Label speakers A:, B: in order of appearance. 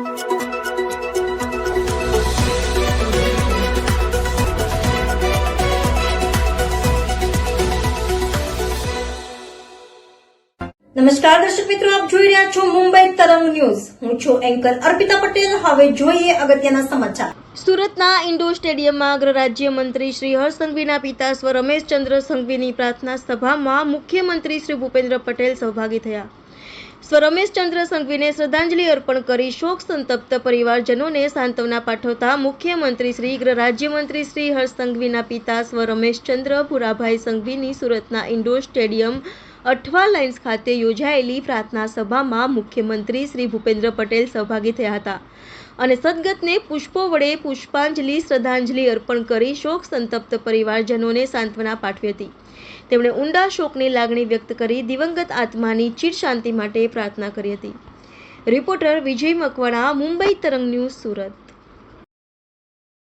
A: નમસ્કાર દર્શક મિત્રો, આપ જોઈ રહ્યા છો મુંબઈ તરંગ ન્યૂઝ. હું છું એન્કર અર્પિતા પટેલ. હવે જોઈએ અગત્યના સમાચાર. સુરતના ઇન્ડોર સ્ટેડિયમમાં ગૃહ રાજ્યમંત્રી શ્રી હર્ષ સંઘવીના પિતા સ્વ રમેશચંદ્ર સંઘવીની પ્રાર્થના સભામાં મુખ્યમંત્રી શ્રી ભૂપેન્દ્ર પટેલ સહભાગી થયા. સ્વ રમેશચંદ્ર સંઘવીને શ્રદ્ધાંજલિ અર્પણ કરી શોક સંતપ્ત પરિવારજનોને સાંત્વના પાઠવતા મુખ્યમંત્રી શ્રી ગૃહ રાજ્યમંત્રી શ્રી હર્ષ સંઘવીના પિતા સ્વ રમેશચંદ્ર ભુરાભાઈ સંઘવીની સુરતના ઇન્ડોર સ્ટેડિયમ અઠવા લાઇન્સ ખાતે યોજાયેલી પ્રાર્થના સભામાં મુખ્યમંત્રી શ્રી ભૂપેન્દ્ર પટેલ સહભાગી થયા હતા અને સદગતને પુષ્પો વડે પુષ્પાંજલિ શ્રદ્ધાંજલિ અર્પણ કરી શોક સંતપ્ત પરિવારજનોને સાંત્વના પાઠવી હતી. તેમણે ઊંડા શોકની લાગણી વ્યક્ત કરી દિવંગત આત્માની ચિર શાંતિ માટે પ્રાર્થના કરી હતી. રિપોર્ટર વિજય મકવાણા, મુંબઈ તરંગ ન્યૂઝ, સુરત.